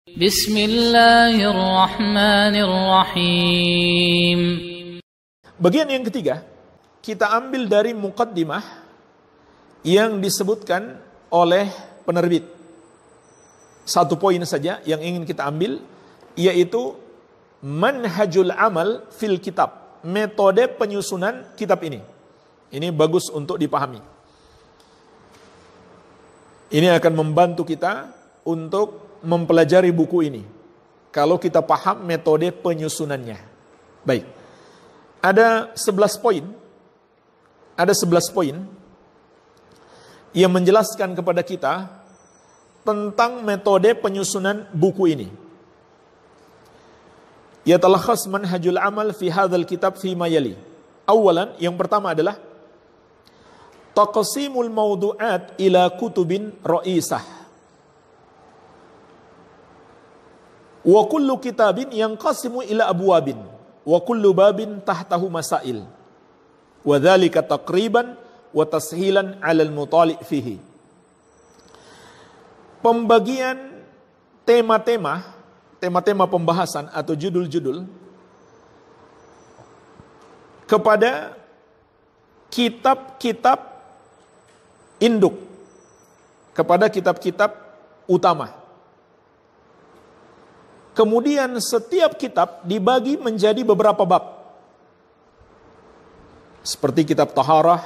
Bismillahirrahmanirrahim. Bagian yang ketiga, kita ambil dari muqaddimah yang disebutkan oleh penerbit. Satu poin saja yang ingin kita ambil, yaitu manhajul amal fil kitab, metode penyusunan kitab ini. Ini bagus untuk dipahami. Ini akan membantu kita untuk mempelajari buku ini kalau kita paham metode penyusunannya. Baik. Ada 11 poin. Ada 11 poin yang menjelaskan kepada kita tentang metode penyusunan buku ini. Yatalakhas manhajul amal fi hadzal kitab fi ma yali. Awalan, yang pertama adalah taqsimul mawdu'at ila kutubin ra'isah. Wa kullu kitabin yanqasimu ila abwabin wa kullu babin tahtahu masail. Wa dzalika taqriban wa tashilan 'ala al-mutali' fihi. Pembagian tema-tema pembahasan atau judul-judul kepada kitab-kitab induk, kepada kitab-kitab utama. Kemudian setiap kitab dibagi menjadi beberapa bab. Seperti kitab taharah,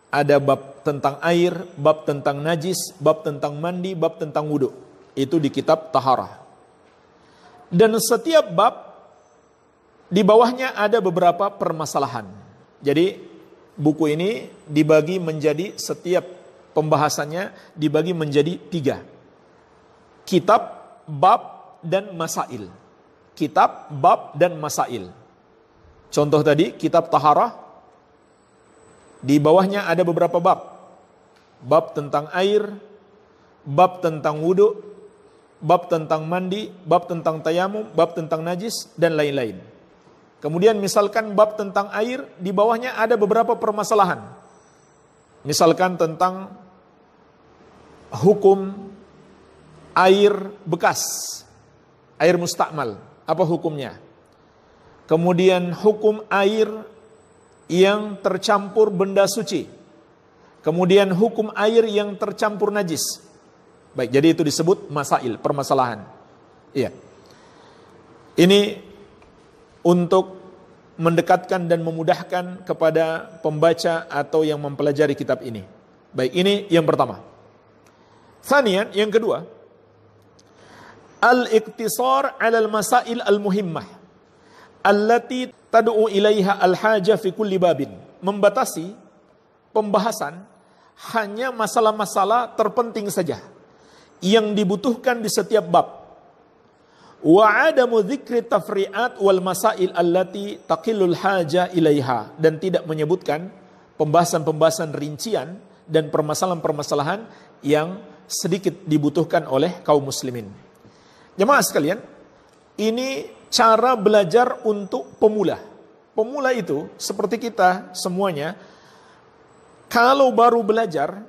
ada bab tentang air, bab tentang najis, bab tentang mandi, bab tentang wudu. Itu di kitab taharah. Dan setiap bab di bawahnya ada beberapa permasalahan. Jadi buku ini dibagi menjadi, setiap pembahasannya dibagi menjadi 3. Kitab, bab, dan masail. Kitab, bab, dan masail. Contoh tadi, kitab taharah, di bawahnya ada beberapa bab. Bab tentang air, bab tentang wudu, bab tentang mandi, bab tentang tayamum, bab tentang najis, dan lain-lain. Kemudian misalkan bab tentang air, di bawahnya ada beberapa permasalahan. Misalkan tentang hukum air bekas, air mustakmal, apa hukumnya? Kemudian hukum air yang tercampur benda suci. Kemudian hukum air yang tercampur najis. Baik, jadi itu disebut masail, permasalahan. Iya. Ini untuk mendekatkan dan memudahkan kepada pembaca atau yang mempelajari kitab ini. Baik, ini yang pertama. Tsaniyan, yang kedua, al-iqtisar 'ala al-masail al-muhimmah allati tad'u ilaiha al-haja fi kulli babin. Membatasi pembahasan hanya masalah-masalah terpenting saja yang dibutuhkan di setiap bab. Wa 'adamu dzikri tafri'at wal masail allati taqillul haja ilaiha, dan tidak menyebutkan pembahasan-pembahasan rincian dan permasalahan-permasalahan yang sedikit dibutuhkan oleh kaum muslimin. Jemaah sekalian, ini cara belajar untuk pemula. Pemula itu seperti kita semuanya, kalau baru belajar,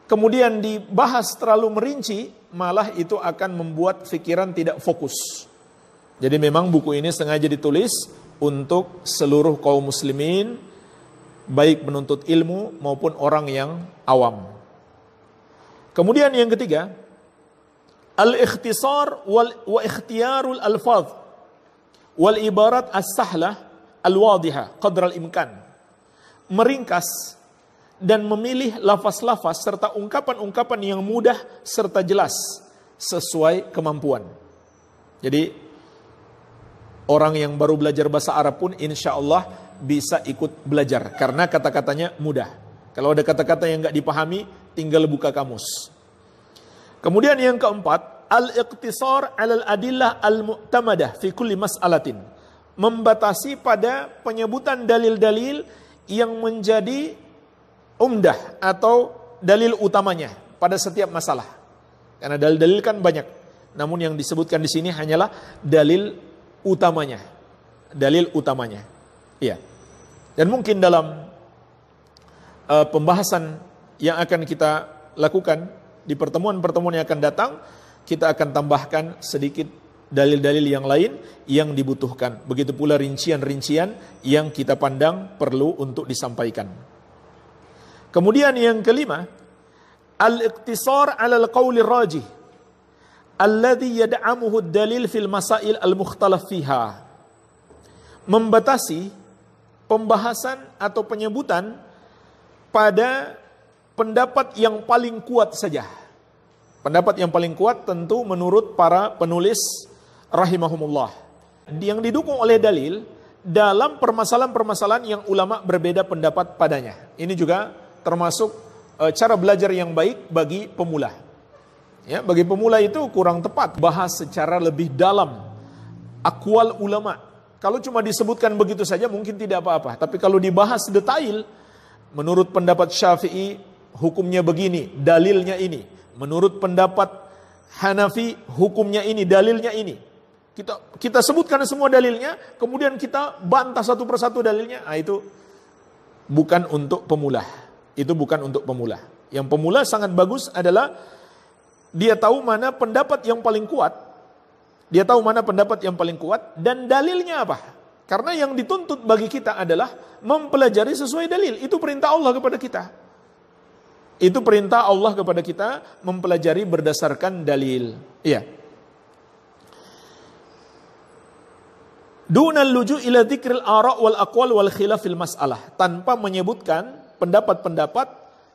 kemudian dibahas terlalu merinci, malah itu akan membuat pikiran tidak fokus. Jadi memang buku ini sengaja ditulis untuk seluruh kaum muslimin, baik penuntut ilmu maupun orang yang awam. Kemudian yang ketiga, al-ikhtisar wa ikhtiyarul alfaz wal ibarat as-sahlah al-wadihah qadra al-imkan. Meringkas dan memilih lafaz-lafaz serta ungkapan-ungkapan yang mudah serta jelas sesuai kemampuan. Jadi orang yang baru belajar bahasa Arab pun insya Allah bisa ikut belajar karena kata-katanya mudah. Kalau ada kata-kata yang nggak dipahami, tinggal buka kamus. Kemudian yang keempat, al-iqtisar 'alal adillah al-mu'tamadah fi kulli mas'alatin. Membatasi pada penyebutan dalil-dalil yang menjadi umdah atau dalil utamanya pada setiap masalah. Karena dalil-dalil kan banyak, namun yang disebutkan di sini hanyalah dalil utamanya. Dalil utamanya. Iya. Dan mungkin dalam pembahasan yang akan kita lakukan di pertemuan-pertemuan yang akan datang, kita akan tambahkan sedikit dalil-dalil yang lain yang dibutuhkan. Begitu pula rincian-rincian yang kita pandang perlu untuk disampaikan. Kemudian yang kelima, al-iqtisar 'ala al-qauli rajih alladhi yad'amuhu ad-dalil fil masail al-mukhtalaf fiha. Membatasi pembahasan atau penyebutan pada pendapat yang paling kuat saja. Pendapat yang paling kuat tentu menurut para penulis rahimahumullah, yang didukung oleh dalil dalam permasalahan-permasalahan yang ulama berbeda pendapat padanya. Ini juga termasuk cara belajar yang baik bagi pemula. Ya, bagi pemula itu kurang tepat bahas secara lebih dalam aqwal ulama. Kalau cuma disebutkan begitu saja mungkin tidak apa-apa. Tapi kalau dibahas detail, menurut pendapat Syafi'i hukumnya begini, dalilnya ini. Menurut pendapat Hanafi hukumnya ini, dalilnya ini. Kita sebutkan semua dalilnya, kemudian kita bantah satu persatu dalilnya. Nah, itu bukan untuk pemula. Itu bukan untuk pemula. Yang pemula sangat bagus adalah dia tahu mana pendapat yang paling kuat. Dia tahu mana pendapat yang paling kuat dan dalilnya apa. Karena yang dituntut bagi kita adalah mempelajari sesuai dalil. Itu perintah Allah kepada kita. Itu perintah Allah kepada kita mempelajari berdasarkan dalil. Iya. Dunal luju ila dzikril ara' wal aqwal wal khilaf fil mas'alah, tanpa menyebutkan pendapat-pendapat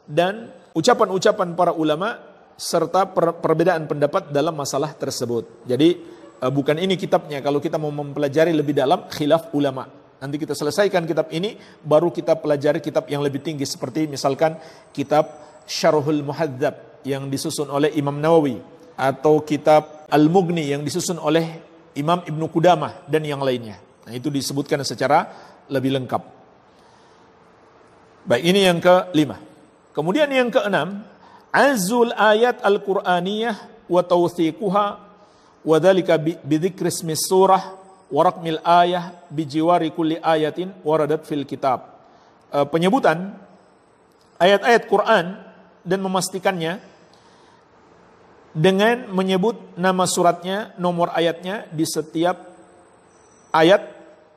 dan ucapan-ucapan para ulama serta perbedaan pendapat dalam masalah tersebut. Jadi bukan ini kitabnya. Kalau kita mau mempelajari lebih dalam khilaf ulama, nanti kita selesaikan kitab ini, baru kita pelajari kitab yang lebih tinggi, seperti misalkan kitab Syarhul Muhadzab yang disusun oleh Imam Nawawi, atau kitab Al-Mughni yang disusun oleh Imam Ibnu Qudamah dan yang lainnya. Nah, itu disebutkan secara lebih lengkap. Baik, ini yang kelima. Kemudian yang keenam, azul ayat al-Qur'aniyah wa tawthiquha wa dzalika bi dzikri ismi surah wa raqmil ayah bi jiwari kulli ayatin waradat fil kitab. Penyebutan ayat-ayat Quran dan memastikannya dengan menyebut nama suratnya, nomor ayatnya di setiap ayat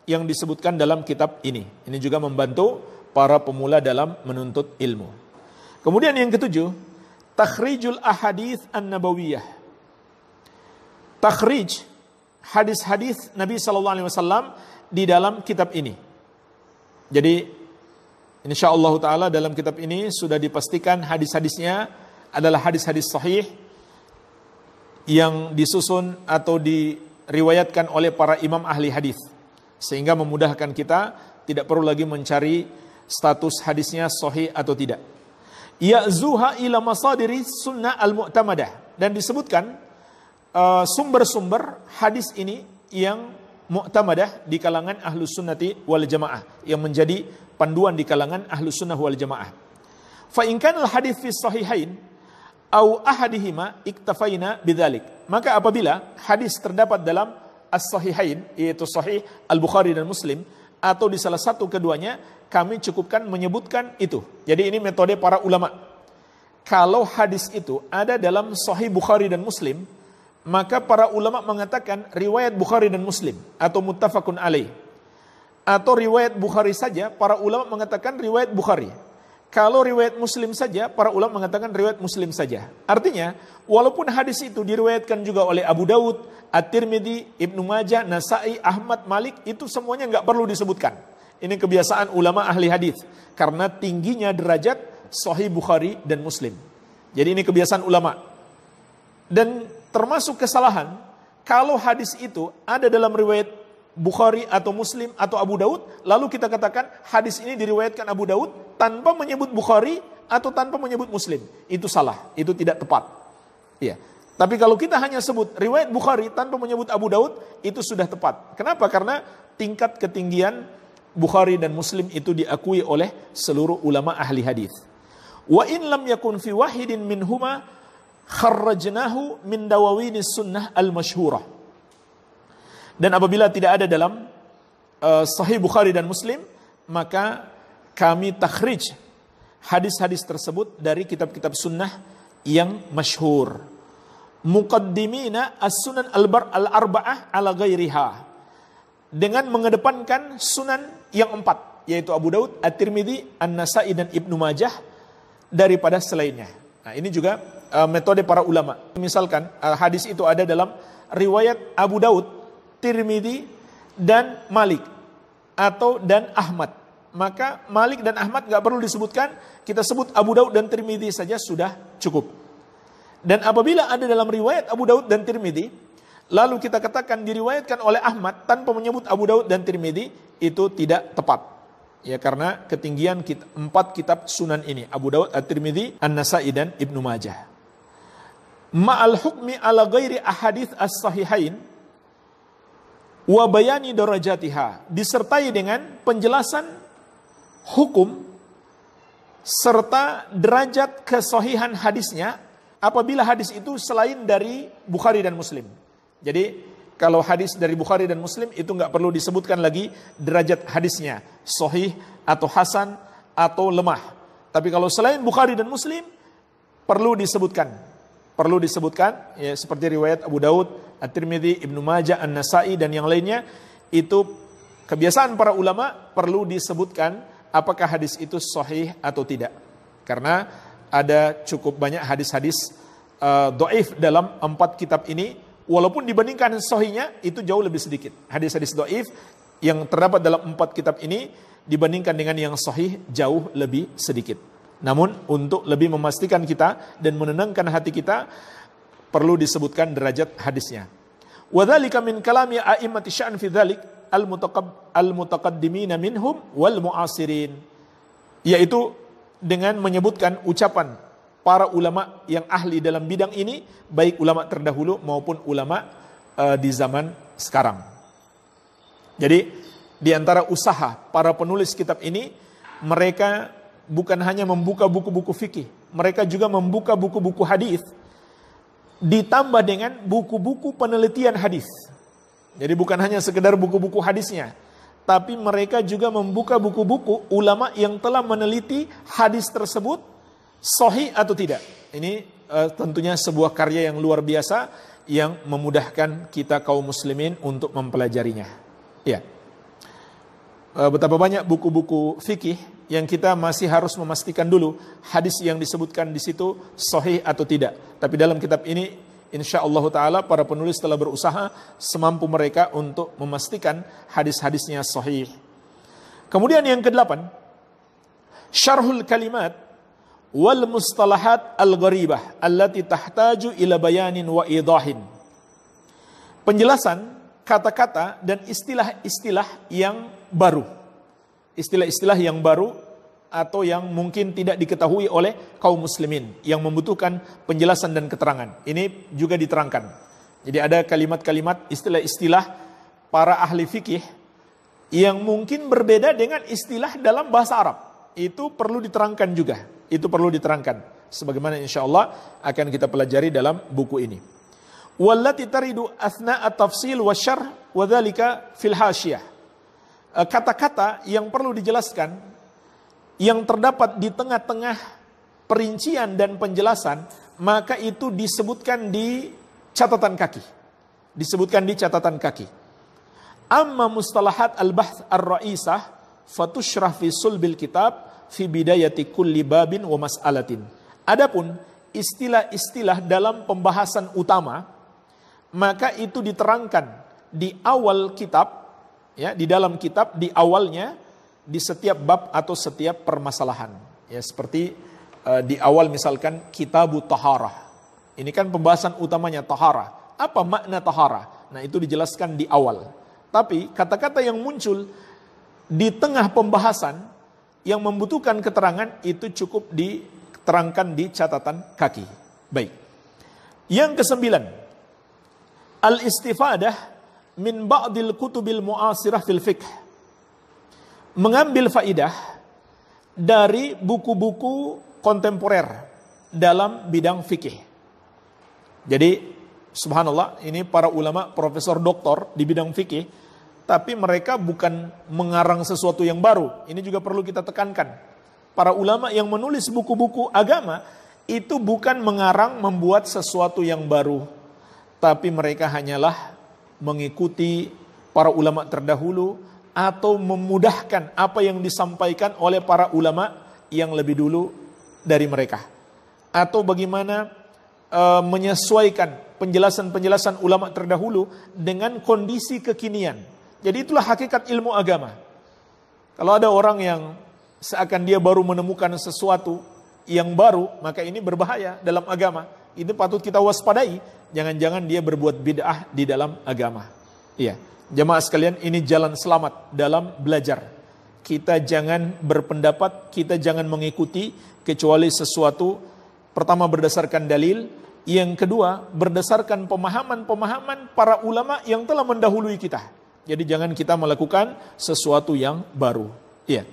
yang disebutkan dalam kitab ini. Ini juga membantu para pemula dalam menuntut ilmu. Kemudian yang ketujuh, takhrijul ahadits an-nabawiyah. Takhrij hadis-hadis Nabi SAW di dalam kitab ini. Jadi insyaallah ta'ala dalam kitab ini sudah dipastikan hadis-hadisnya adalah hadis-hadis sahih yang disusun atau diriwayatkan oleh para imam ahli hadis, sehingga memudahkan kita, tidak perlu lagi mencari status hadisnya sahih atau tidak. Ya'zuha ila masadiri sunnah al-mu'tamadah, dan disebutkan sumber-sumber hadis ini yang mu'tamadah di kalangan ahlus sunnati wal jamaah, yang menjadi panduan di kalangan ahlus sunnah wal jamaah. Fa in kana al hadits fi sahihain au ahadihima iktafaina bidzalik. Maka apabila hadis terdapat dalam as-sahihain, yaitu sahih al-Bukhari dan Muslim, atau di salah satu keduanya, kami cukupkan menyebutkan itu. Jadi ini metode para ulama. Kalau hadis itu ada dalam sahih Bukhari dan Muslim, maka para ulama mengatakan riwayat Bukhari dan Muslim atau muttafaqun alaih. Atau riwayat Bukhari saja, para ulama mengatakan riwayat Bukhari. Kalau riwayat Muslim saja, para ulama mengatakan riwayat Muslim saja. Artinya, walaupun hadis itu diriwayatkan juga oleh Abu Dawud, At-Tirmidzi, Ibnu Majah, Nasai, Ahmad, Malik, itu semuanya nggak perlu disebutkan. Ini kebiasaan ulama ahli hadis karena tingginya derajat sahih Bukhari dan Muslim. Jadi ini kebiasaan ulama. Dan termasuk kesalahan kalau hadis itu ada dalam riwayat Bukhari atau Muslim atau Abu Daud, lalu kita katakan hadis ini diriwayatkan Abu Daud tanpa menyebut Bukhari atau tanpa menyebut Muslim. Itu salah, itu tidak tepat. Iya. Tapi kalau kita hanya sebut riwayat Bukhari tanpa menyebut Abu Daud, itu sudah tepat. Kenapa? Karena tingkat ketinggian Bukhari dan Muslim itu diakui oleh seluruh ulama ahli hadis. Wa in lam yakun fi wahidin minhuma kharrajnahu min dawawinis sunnah al-masyhurah. Dan apabila tidak ada dalam Sahih Bukhari dan Muslim, maka kami takhrij hadis-hadis tersebut dari kitab-kitab sunnah yang masyhur. muqaddimina as-sunan al-arba'ah ala ghairiha, dengan mengedepankan sunan yang 4, yaitu Abu Daud, At-Tirmidzi, An-Nasa'i dan Ibnu Majah daripada selainnya. Nah, ini juga metode para ulama. Misalkan hadis itu ada dalam riwayat Abu Daud, Tirmidzi dan Malik dan Ahmad, maka Malik dan Ahmad nggak perlu disebutkan, kita sebut Abu Daud dan Tirmidzi saja sudah cukup. Dan apabila ada dalam riwayat Abu Daud dan Tirmidzi, lalu kita katakan diriwayatkan oleh Ahmad tanpa menyebut Abu Daud dan Tirmidzi, itu tidak tepat. Ya, karena ketinggian 4 kitab sunan ini, Abu Daud, At-Tirmidzi, An-Nasa'i dan Ibnu Majah. Ma'al hukmi ala ghairi ahadits as-sahihain wa bayani darajatiha, disertai dengan penjelasan hukum serta derajat kesahihan hadisnya apabila hadis itu selain dari Bukhari dan Muslim. Jadi kalau hadis dari Bukhari dan Muslim itu nggak perlu disebutkan lagi derajat hadisnya, sahih atau hasan atau lemah. Tapi kalau selain Bukhari dan Muslim perlu disebutkan. Perlu disebutkan, ya, seperti riwayat Abu Daud, At-Tirmidzi, Ibnu Majah, An-Nasa'i dan yang lainnya, itu kebiasaan para ulama perlu disebutkan apakah hadis itu sahih atau tidak. Karena ada cukup banyak hadis-hadis dhaif dalam 4 kitab ini, walaupun dibandingkan sahihnya itu jauh lebih sedikit. Hadis-hadis dhaif yang terdapat dalam 4 kitab ini dibandingkan dengan yang sahih jauh lebih sedikit. Namun untuk lebih memastikan kita dan menenangkan hati kita, perlu disebutkan derajat hadisnya. Wa dzalika min kalami a'immati sya'an fi dzalik al-mutaqaddimina minhum wal mu'asirin, yaitu dengan menyebutkan ucapan para ulama yang ahli dalam bidang ini, baik ulama terdahulu maupun ulama di zaman sekarang. Jadi di antara usaha para penulis kitab ini, mereka bukan hanya membuka buku-buku fikih, mereka juga membuka buku-buku hadis ditambah dengan buku-buku penelitian hadis. Jadi bukan hanya sekedar buku-buku hadisnya, tapi mereka juga membuka buku-buku ulama yang telah meneliti hadis tersebut sahih atau tidak. Ini tentunya sebuah karya yang luar biasa yang memudahkan kita kaum muslimin untuk mempelajarinya. Ya. Betapa banyak buku-buku fikih yang kita masih harus memastikan dulu hadis yang disebutkan di situ sahih atau tidak. Tapi dalam kitab ini insyaallah taala para penulis telah berusaha semampu mereka untuk memastikan hadis-hadisnya sahih. Kemudian yang ke-8, syarhul kalimat wal mustalahat al-gharibah allati tahtaju ila bayanin wa idahin. Penjelasan kata-kata dan istilah-istilah yang baru. Istilah-istilah yang baru atau yang mungkin tidak diketahui oleh kaum muslimin yang membutuhkan penjelasan dan keterangan. Ini juga diterangkan. Jadi ada kalimat-kalimat, istilah-istilah para ahli fikih yang mungkin berbeda dengan istilah dalam bahasa Arab. Itu perlu diterangkan juga. Itu perlu diterangkan. Sebagaimana insyaallah akan kita pelajari dalam buku ini. Wallati taridu athna at-tafsil wa syarh wa dzalika fil hasyiyah. Kata-kata yang perlu dijelaskan yang terdapat di tengah-tengah perincian dan penjelasan, maka itu disebutkan di catatan kaki. Disebutkan di catatan kaki. Amma mustalahat al-bahth ar-ra'isah fatushrah fi sulbil kitab fi bidayati kulli babin wa mas'alatin. Adapun istilah-istilah dalam pembahasan utama, maka itu diterangkan di awal kitab, ya, di dalam kitab di awalnya, di setiap bab atau setiap permasalahan. Ya, seperti di awal misalkan Kitabut Taharah. Ini kan pembahasan utamanya taharah. Apa makna taharah? Nah, itu dijelaskan di awal. Tapi kata-kata yang muncul di tengah pembahasan yang membutuhkan keterangan itu cukup diterangkan di catatan kaki. Baik. Yang ke-9, al-istifadah min ba'dil kutubil mu'asirah fil fiqh. Mengambil faidah dari buku-buku kontemporer dalam bidang fikih. Jadi subhanallah, ini para ulama profesor doktor di bidang fikih, tapi mereka bukan mengarang sesuatu yang baru. Ini juga perlu kita tekankan. Para ulama yang menulis buku-buku agama itu bukan mengarang membuat sesuatu yang baru, tapi mereka hanyalah mengikuti para ulama terdahulu atau memudahkan apa yang disampaikan oleh para ulama yang lebih dulu dari mereka, atau bagaimana menyesuaikan penjelasan-penjelasan ulama terdahulu dengan kondisi kekinian. Jadi itulah hakikat ilmu agama. Kalau ada orang yang seakan dia baru menemukan sesuatu yang baru, maka ini berbahaya dalam agama. Ini patut kita waspadai. Jangan-jangan dia berbuat bid'ah di dalam agama. Iya, jamaah sekalian, ini jalan selamat dalam belajar. Kita jangan berpendapat, kita jangan mengikuti kecuali sesuatu pertama berdasarkan dalil, yang kedua berdasarkan pemahaman-pemahaman para ulama yang telah mendahului kita. Jadi jangan kita melakukan sesuatu yang baru. Iya.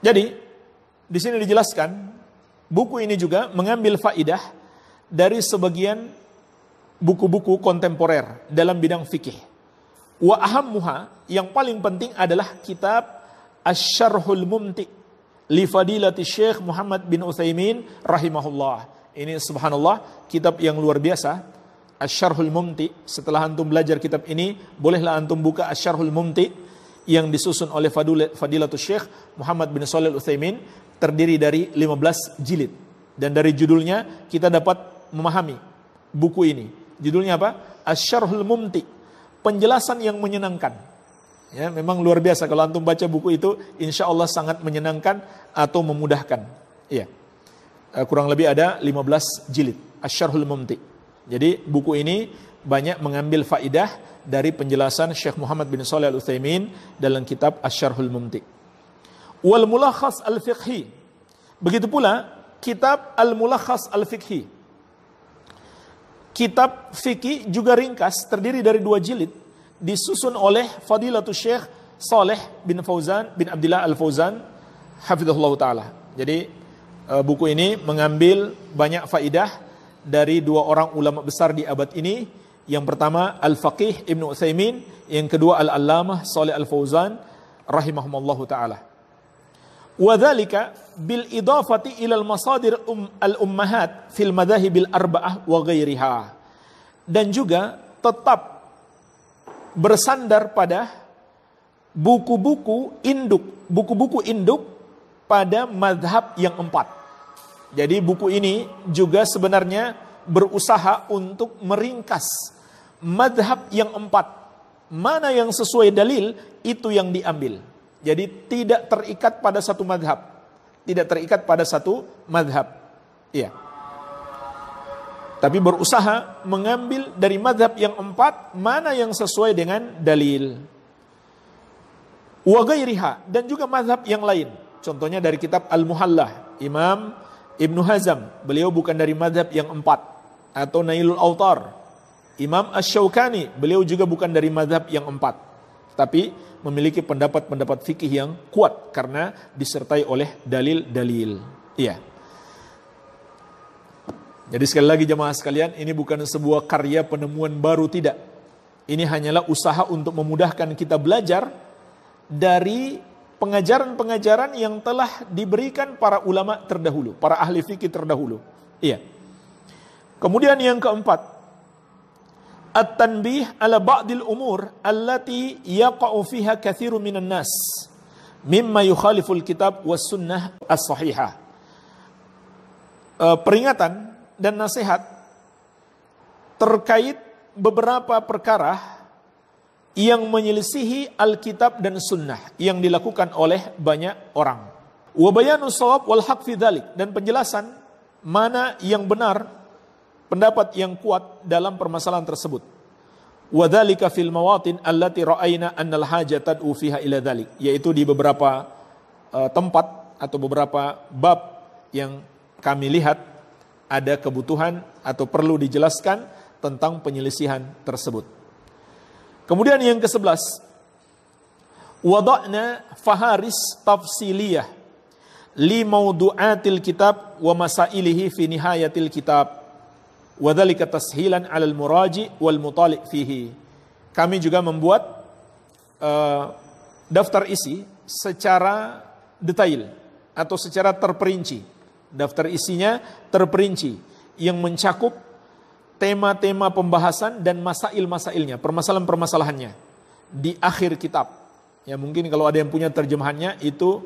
Jadi di sini dijelaskan buku ini juga mengambil faidah dari sebagian buku-buku kontemporer dalam bidang fikih. Wa ahammuha, yang paling penting adalah kitab Asy-Syarhul Mumti' li Fadilati Syekh Muhammad bin Utsaimin rahimahullah. Ini subhanallah, kitab yang luar biasa. Asy-Syarhul Mumti'. Setelah antum belajar kitab ini, bolehlah antum buka Asy-Syarhul Mumti' yang disusun oleh Fadilatul Syekh Muhammad bin Shalih Al-Utsaimin, terdiri dari 15 jilid. Dan dari judulnya kita dapat memahami buku ini. Judulnya apa? Asy-Syarhul Mumti'. Penjelasan yang menyenangkan. Ya, memang luar biasa kalau antum baca buku itu, insya Allah sangat menyenangkan atau memudahkan. Iya. Kurang lebih ada 15 jilid Asy-Syarhul Mumti'. Jadi buku ini banyak mengambil faidah dari penjelasan Syekh Muhammad bin Shalih Al-Utsaimin dalam kitab Asy-Syarhul Mumti'. Wal Mulakhas Al-Fiqhi. Begitu pula kitab Al-Mulakhas Al-Fiqhi. Kitab fikih juga ringkas, terdiri dari 2 jilid, disusun oleh Fadilatul Syekh Saleh bin Fauzan bin Abdullah Al-Fauzan hafizahullah taala. Jadi buku ini mengambil banyak faidah dari 2 orang ulama besar di abad ini. Yang pertama Al-Faqih Ibnu Utsaimin, yang kedua Al-Allamah Saleh Al-Fauzan rahimahumallahu taala. Wa dzalika bil idafati ila al-masadir al-ummahat fil madhahibil arba'ah wa ghairiha. Dan juga tetap bersandar pada buku-buku induk pada mazhab yang 4. Jadi buku ini juga sebenarnya berusaha untuk meringkas mazhab yang 4. Mana yang sesuai dalil, itu yang diambil. Jadi tidak terikat pada satu mazhab. Tidak terikat pada satu mazhab. Iya. Tapi berusaha mengambil dari mazhab yang 4 mana yang sesuai dengan dalil. Wa ghairiha, dan juga mazhab yang lain. Contohnya dari kitab Al-Muhallah, Imam Ibnu Hazm, beliau bukan dari mazhab yang 4. Atau Nailul Autar, Imam Asy-Syaukani, beliau juga bukan dari mazhab yang 4. Tapi memiliki pendapat-pendapat fikih yang kuat karena disertai oleh dalil-dalil. Iya. Jadi sekali lagi jemaah sekalian, ini bukan sebuah karya penemuan baru, tidak. Ini hanyalah usaha untuk memudahkan kita belajar dari pengajaran-pengajaran yang telah diberikan para ulama terdahulu, para ahli fikih terdahulu. Iya. Kemudian yang keempat, at-tanbih ala ba'dil umur allati yaqa'u fiha katsirun minan nas mimma yukhaliful kitab was sunnah as-sahihah. Peringatan dan nasihat terkait beberapa perkara yang menyelisihi Alkitab dan Sunnah yang dilakukan oleh banyak orang. Wa bayanu shawab wal haq fi dzalik, dan penjelasan mana yang benar, pendapat yang kuat dalam permasalahan tersebut. Wa dzalika fil mawatin allati ra'ayna annal haja tad'u fiha ila dzalik, yaitu di beberapa tempat atau beberapa bab yang kami lihat ada kebutuhan atau perlu dijelaskan tentang penyelisihan tersebut. Kemudian yang ke-11, wada'na faharis tafsiliyah li mawdu'atil kitab wa masailihi fi nihayatil kitab wa dzalika tashilan 'alal muraji wal mutali' fihi. Kami juga membuat daftar isi secara detail atau secara terperinci. Daftar isinya terperinci yang mencakup tema-tema pembahasan dan masail-masailnya, permasalahan-permasalahannya di akhir kitab. Ya mungkin kalau ada yang punya terjemahannya itu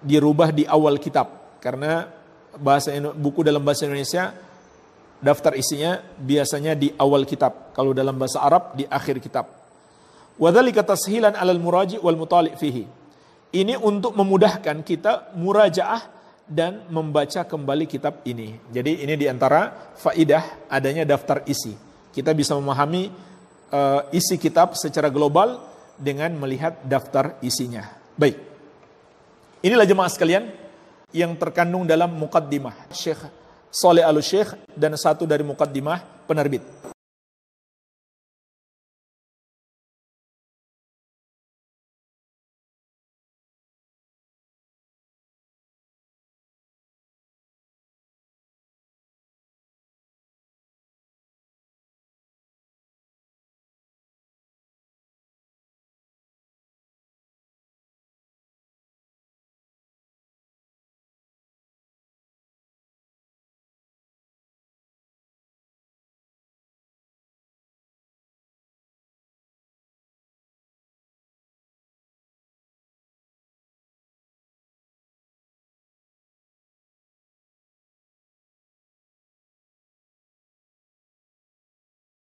dirubah di awal kitab karena buku dalam bahasa Indonesia daftar isinya biasanya di awal kitab. Kalau dalam bahasa Arab di akhir kitab. Wadzalika tashilan 'alal muraji' wal mutali' fihi. Ini untuk memudahkan kita murajaah dan membaca kembali kitab ini. Jadi ini diantara faidah adanya daftar isi. Kita bisa memahami isi kitab secara global dengan melihat daftar isinya. Baik. Inilah jemaah sekalian yang terkandung dalam muqaddimah Syekh Shalih Al-Syekh dan satu dari muqaddimah penerbit.